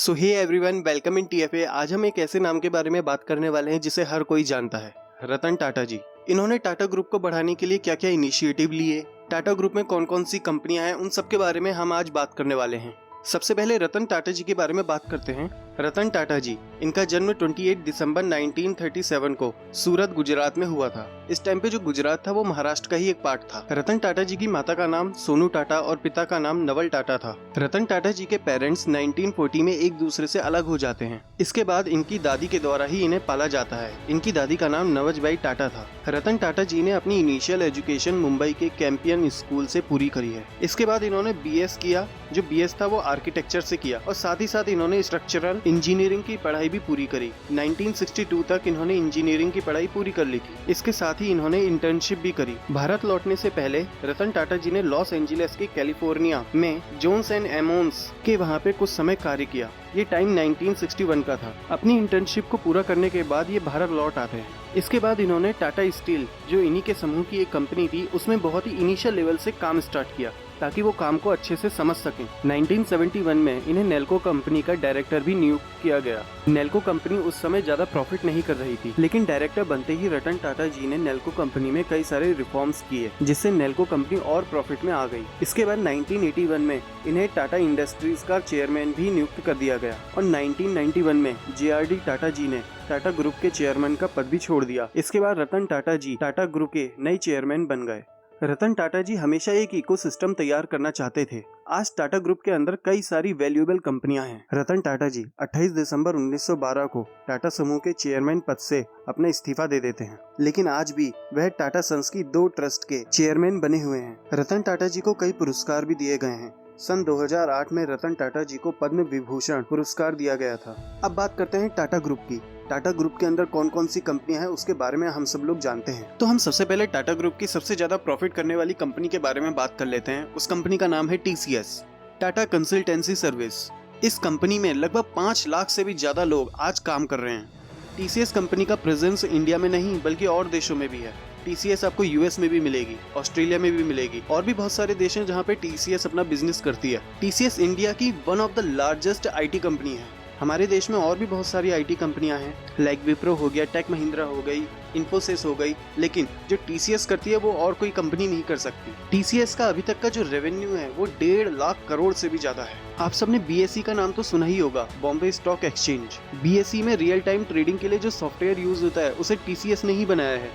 So hey everyone, welcome in TFA. आज हम एक ऐसे नाम के बारे में बात करने वाले हैं जिसे हर कोई जानता है, रतन टाटा जी। इन्होंने टाटा ग्रुप को बढ़ाने के लिए क्या क्या इनिशिएटिव लिए, टाटा ग्रुप में कौन कौन सी कंपनियां हैं, उन सब के बारे में हम आज बात करने वाले हैं। सबसे पहले रतन टाटा जी के बारे में बात करते हैं। रतन टाटा जी, इनका जन्म 28 दिसंबर 1937 को सूरत गुजरात में हुआ था। इस टाइम पे जो गुजरात था वो महाराष्ट्र का ही एक पार्ट था। रतन टाटा जी की माता का नाम सोनू टाटा और पिता का नाम नवल टाटा था। रतन टाटा जी के पेरेंट्स 1940 में एक दूसरे से अलग हो जाते हैं। इसके बाद इनकी दादी के द्वारा ही इन्हें पाला जाता है। इनकी दादी का नाम नवजबाई टाटा था। रतन टाटा जी ने अपनी इनिशियल एजुकेशन मुंबई के कैंपियन स्कूल से पूरी करी है। इसके बाद इन्होंने बीएस किया। जो बीएस था वो आर्किटेक्चर से किया और साथ ही साथ इन्होंने स्ट्रक्चरल इंजीनियरिंग की पढ़ाई भी पूरी करी। 1962 तक इन्होंने इंजीनियरिंग की पढ़ाई पूरी कर ली थी। इसके साथ ही इन्होंने इंटर्नशिप भी करी। भारत लौटने से पहले रतन टाटा जी ने लॉस एंजलिस के कैलिफोर्निया में जोन्स एंड एमोन्स के वहाँ पे कुछ समय कार्य किया। ये टाइम 1961 का था। अपनी इंटर्नशिप को पूरा करने के बाद ये भारत लौट आते हैं। इसके बाद इन्होंने टाटा स्टील, जो इन्हीं के समूह की एक कंपनी थी, उसमें बहुत ही इनिशियल लेवल से काम स्टार्ट किया ताकि वो काम को अच्छे से समझ सकें। 1971 में इन्हें नेल्को कंपनी का डायरेक्टर भी नियुक्त किया गया। नेल्को कंपनी उस समय ज्यादा प्रॉफिट नहीं कर रही थी, लेकिन डायरेक्टर बनते ही रतन टाटा जी ने नेल्को कंपनी में कई सारे रिफॉर्म्स किए, जिससे नेल्को कंपनी और प्रॉफिट में आ गई। इसके बाद 1981 में इन्हें टाटा इंडस्ट्रीज का चेयरमैन भी नियुक्त कर दिया गया और 1991 में जेआरडी टाटा जी ने टाटा ग्रुप के चेयरमैन का पद भी छोड़ दिया। इसके बाद रतन टाटा जी टाटा ग्रुप के नए चेयरमैन बन गए। रतन टाटा जी हमेशा एक इकोसिस्टम तैयार करना चाहते थे। आज टाटा ग्रुप के अंदर कई सारी वैल्यूएबल कंपनियां हैं। रतन टाटा जी 28 दिसंबर 1912 को टाटा समूह के चेयरमैन पद से अपना इस्तीफा दे देते हैं, लेकिन आज भी वह टाटा सन्स की 2 ट्रस्ट के चेयरमैन बने हुए हैं। रतन टाटा जी को कई पुरस्कार भी दिए गए हैं। सन 2008 में रतन टाटा जी को पद्म विभूषण पुरस्कार दिया गया था। अब बात करते हैं टाटा ग्रुप की। टाटा ग्रुप के अंदर कौन कौन सी कंपनियां हैं उसके बारे में हम सब लोग जानते हैं। तो हम सबसे पहले टाटा ग्रुप की सबसे ज्यादा प्रॉफिट करने वाली कंपनी के बारे में बात कर लेते हैं। उस कंपनी का नाम है टीसीएस, टाटा कंसल्टेंसी सर्विस। इस कंपनी में लगभग 5 लाख से भी ज्यादा लोग आज काम कर रहे हैं। टीसीएस कंपनी का प्रेजेंस इंडिया में नहीं बल्कि और देशों में भी है। टीसीएस आपको यूएस में भी मिलेगी, ऑस्ट्रेलिया में भी मिलेगी और भी बहुत सारे देश हैं जहाँ पे टीसीएस अपना बिजनेस करती है। टीसीएस इंडिया की one of the largest IT company है। हमारे देश में और भी बहुत सारी आईटी कंपनियां हैं, लाइक विप्रो हो गया, टेक महिंद्रा हो गई, इन्फोसिस हो गई, लेकिन जो टीसीएस करती है वो और कोई कंपनी नहीं कर सकती। टीसीएस का अभी तक का जो रेवेन्यू है वो 1.5 लाख करोड़ से भी ज्यादा है। आप सबने बीएसई का नाम तो सुना ही होगा, बॉम्बे स्टॉक एक्सचेंज। बीएसई में रियल टाइम ट्रेडिंग के लिए जो सॉफ्टवेयर यूज होता है उसे टीसीएस ने ही बनाया है।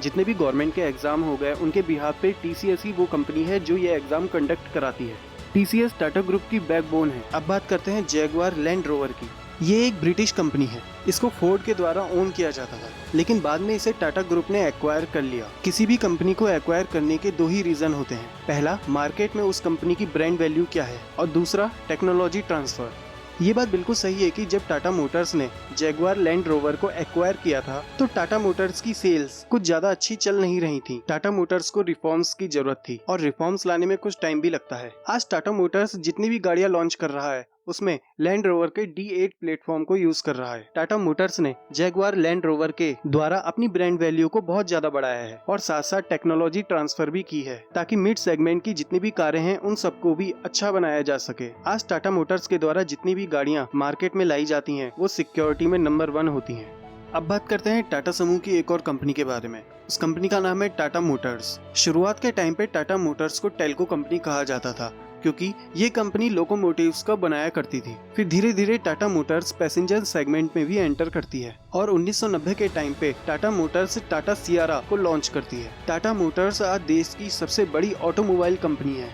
जितने भी गवर्नमेंट के एग्जाम हो गए उनके बिहाफ पे टीसीएस ही वो कंपनी है जो ये एग्जाम कंडक्ट कराती है। टीसीएस टाटा ग्रुप की बैकबोन है। अब बात करते हैं जैगुआर लैंड रोवर की। ये एक ब्रिटिश कंपनी है। इसको फोर्ड के द्वारा ओन किया जाता था, लेकिन बाद में इसे टाटा ग्रुप ने एक्वायर कर लिया। किसी भी कंपनी को एक्वायर करने के 2 ही रीजन होते हैं। पहला, मार्केट में उस कंपनी की ब्रांड वैल्यू क्या है, और दूसरा, टेक्नोलॉजी ट्रांसफर। ये बात बिल्कुल सही है कि जब टाटा मोटर्स ने जैगुआर लैंड रोवर को एक्वायर किया था तो टाटा मोटर्स की सेल्स कुछ ज्यादा अच्छी चल नहीं रही थी। टाटा मोटर्स को रिफॉर्म्स की जरूरत थी और रिफॉर्म्स लाने में कुछ टाइम भी लगता है। आज टाटा मोटर्स जितनी भी गाड़ियां लॉन्च कर रहा है उसमें लैंड रोवर के D8 प्लेटफॉर्म को यूज कर रहा है। टाटा मोटर्स ने जैगुआर लैंड रोवर के द्वारा अपनी ब्रांड वैल्यू को बहुत ज्यादा बढ़ाया है और साथ साथ टेक्नोलॉजी ट्रांसफर भी की है ताकि मिड सेगमेंट की जितनी भी कारें हैं उन सबको भी अच्छा बनाया जा सके। आज टाटा मोटर्स के द्वारा जितनी भी गाड़ियां मार्केट में लाई जाती हैं वो सिक्योरिटी में नंबर 1 होती हैं। अब बात करते हैं टाटा समूह की एक और कंपनी के बारे में। उस कंपनी का नाम है टाटा मोटर्स। शुरुआत के टाइम पे टाटा मोटर्स को टेल्को कंपनी कहा जाता था क्योंकि ये कंपनी लोकोमोटिव्स का बनाया करती थी। फिर धीरे धीरे टाटा मोटर्स पैसेंजर सेगमेंट में भी एंटर करती है और 1990 के टाइम पे टाटा मोटर्स टाटा सियारा को लॉन्च करती है। टाटा मोटर्स आज देश की सबसे बड़ी ऑटोमोबाइल कंपनी है।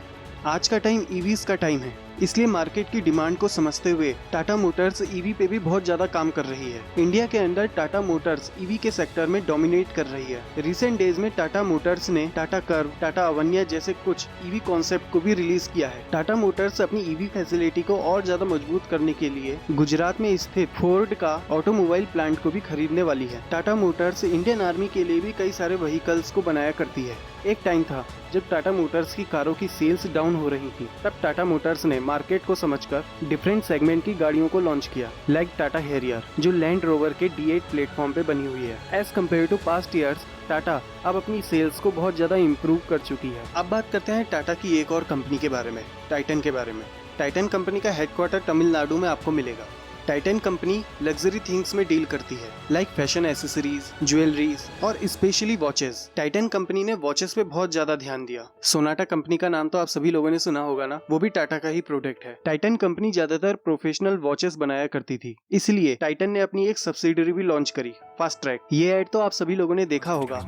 आज का टाइम ईवीज का टाइम है, इसलिए मार्केट की डिमांड को समझते हुए टाटा मोटर्स ईवी पे भी बहुत ज्यादा काम कर रही है। इंडिया के अंदर टाटा मोटर्स ईवी के सेक्टर में डोमिनेट कर रही है। रिसेंट डेज में टाटा मोटर्स ने टाटा कर्व, टाटा अवन्या जैसे कुछ ईवी कॉन्सेप्ट को भी रिलीज किया है। टाटा मोटर्स अपनी ईवी फैसिलिटी को और ज्यादा मजबूत करने के लिए गुजरात में स्थित फोर्ड का ऑटोमोबाइल प्लांट को भी खरीदने वाली है। टाटा मोटर्स इंडियन आर्मी के लिए भी कई सारे व्हीकल्स को बनाया करती है। एक टाइम था जब टाटा मोटर्स की कारों की सेल्स डाउन हो रही थी, तब टाटा मोटर्स ने मार्केट को समझकर डिफरेंट सेगमेंट की गाड़ियों को लॉन्च किया, लाइक टाटा हैरियर जो लैंड रोवर के D8 प्लेटफॉर्म पे बनी हुई है। As compare to past years Tata अब अपनी सेल्स को बहुत ज्यादा इम्प्रूव कर चुकी है। अब बात करते हैं टाटा की एक और कंपनी के बारे में, टाइटन के बारे में। टाइटन कंपनी का हेडक्वार्टर तमिलनाडु में आपको मिलेगा। टाइटन कंपनी लग्जरी थिंग्स में डील करती है, लाइक फैशन एसेसरीज, ज्वेलरीज और स्पेशली वॉचेस। टाइटन कंपनी ने वॉचेस पे बहुत ज्यादा ध्यान दिया। सोनाटा कंपनी का नाम तो आप सभी लोगों ने सुना होगा ना, वो भी टाटा का ही प्रोडक्ट है। टाइटन कंपनी ज्यादातर प्रोफेशनल वॉचेस बनाया करती थी, इसलिए टाइटन ने अपनी एक सब्सिडरी भी लॉन्च करी, फास्ट ट्रैक। ये एड तो आप सभी लोगों ने देखा होगा।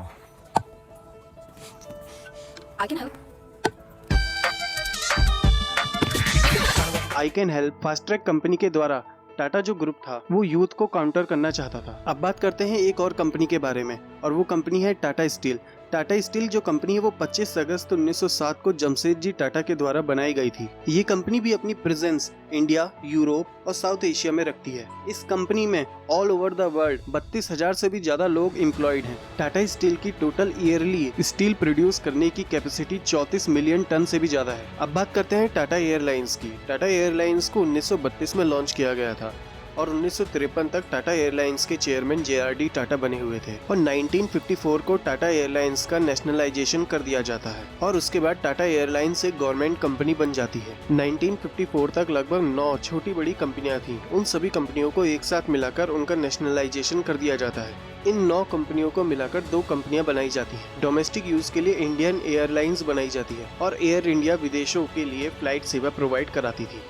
I can help fast track company के द्वारा टाटा जो ग्रुप था वो यूथ को काउंटर करना चाहता था। अब बात करते हैं एक और कंपनी के बारे में, और वो कंपनी है टाटा स्टील। टाटा स्टील जो कंपनी है वो 25 अगस्त 1907 को जमशेदजी टाटा के द्वारा बनाई गई थी। ये कंपनी भी अपनी प्रेजेंस इंडिया, यूरोप और साउथ एशिया में रखती है। इस कंपनी में ऑल ओवर द वर्ल्ड 32,000 से भी ज्यादा लोग एम्प्लॉयड हैं। टाटा स्टील की टोटल ईयरली स्टील प्रोड्यूस करने की कैपेसिटी 34 मिलियन टन से भी ज्यादा है। अब बात करते हैं टाटा एयरलाइंस की। टाटा एयरलाइंस को 1932 में लॉन्च किया गया था और 1953 तक टाटा एयरलाइंस के चेयरमैन JRD टाटा बने हुए थे, और 1954 को टाटा एयरलाइंस का नेशनलाइजेशन कर दिया जाता है और उसके बाद टाटा एयरलाइंस एक गवर्नमेंट कंपनी बन जाती है। 1954 तक लगभग 9 छोटी बड़ी कंपनियां थीं। उन सभी कंपनियों को एक साथ मिलाकर उनका नेशनलाइजेशन कर दिया जाता है। इन 9 कंपनियों को मिलाकर 2 कंपनियां बनाई जाती हैं। डोमेस्टिक यूज के लिए इंडियन एयरलाइंस बनाई जाती है और एयर इंडिया विदेशों के लिए फ्लाइट सेवा प्रोवाइड कराती थी।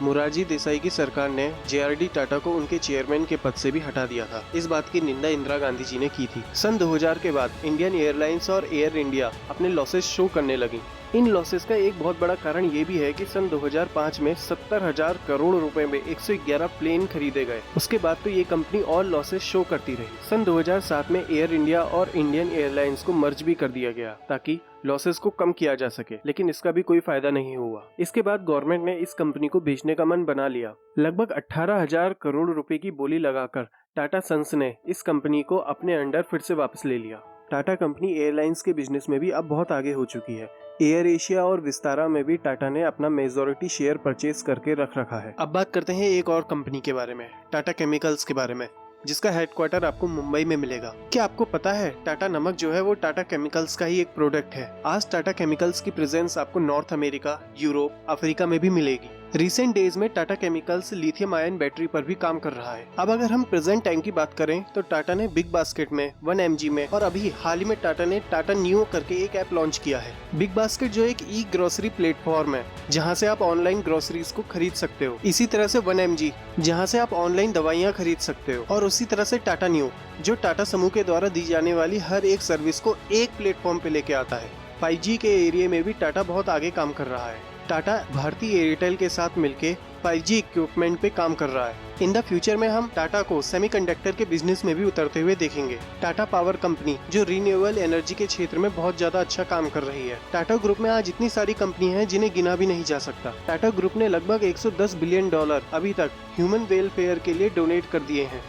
मोरारजी देसाई की सरकार ने JRD टाटा को उनके चेयरमैन के पद से भी हटा दिया था। इस बात की निंदा इंदिरा गांधी जी ने की थी। सन 2000 के बाद इंडियन एयरलाइंस और एयर इंडिया अपने लॉसेस शो करने लगी। इन लॉसेस का एक बहुत बड़ा कारण ये भी है कि सन 2005 में 70,000 करोड़ रुपए में 111 प्लेन खरीदे गए। उसके बाद तो ये कंपनी और लॉसेस शो करती रही। सन 2007 में एयर इंडिया और इंडियन एयरलाइंस को मर्ज भी कर दिया गया ताकि लॉसेस को कम किया जा सके, लेकिन इसका भी कोई फायदा नहीं हुआ। इसके बाद गवर्नमेंट ने इस कंपनी को बेचने का मन बना लिया। लगभग 18,000 करोड़ रुपए की बोली लगाकर टाटा सन्स ने इस कंपनी को अपने अंडर फिर से वापस ले लिया। टाटा कंपनी एयरलाइंस के बिजनेस में भी अब बहुत आगे हो चुकी है। एयर एशिया और विस्तारा में भी टाटा ने अपना मेजॉरिटी शेयर परचेज करके रख रखा है। अब बात करते हैं एक और कंपनी के बारे में, टाटा केमिकल्स के बारे में, जिसका हेडक्वार्टर आपको मुंबई में मिलेगा। क्या आपको पता है टाटा नमक जो है वो टाटा केमिकल्स का ही एक प्रोडक्ट है। आज टाटा केमिकल्स की प्रेजेंस आपको नॉर्थ अमेरिका, यूरोप, अफ्रीका में भी मिलेगी। रिसेंट डेज में Tata chemicals lithium ion battery पर भी काम कर रहा है। अब अगर हम प्रेजेंट टाइम की बात करें तो टाटा ने बिग बास्केट में, 1mg में और अभी हाल ही में टाटा ने टाटा न्यू करके एक ऐप लॉन्च किया है। बिग बास्केट जो एक ई ग्रोसरी प्लेटफॉर्म है जहां से आप ऑनलाइन ग्रोसरीज को खरीद सकते हो। इसी तरह से 1mg जहां से आप ऑनलाइन दवाइयां खरीद सकते हो, और उसी तरह से टाटा न्यू जो टाटा समूह के द्वारा दी जाने वाली हर एक सर्विस को एक प्लेटफॉर्म पे लेके आता है। 5G के एरिया में भी टाटा बहुत आगे काम कर रहा है। टाटा भारतीय एयरटेल के साथ मिलके 5G इक्विपमेंट पे काम कर रहा है। इन द फ्यूचर में हम टाटा को सेमीकंडक्टर के बिजनेस में भी उतरते हुए देखेंगे। टाटा पावर कंपनी जो रिन्यूएबल एनर्जी के क्षेत्र में बहुत ज्यादा अच्छा काम कर रही है। टाटा ग्रुप में आज इतनी सारी कंपनियां हैं जिन्हें गिना भी नहीं जा सकता। टाटा ग्रुप ने लगभग $110 बिलियन अभी तक ह्यूमन वेलफेयर के लिए डोनेट कर दिए हैं।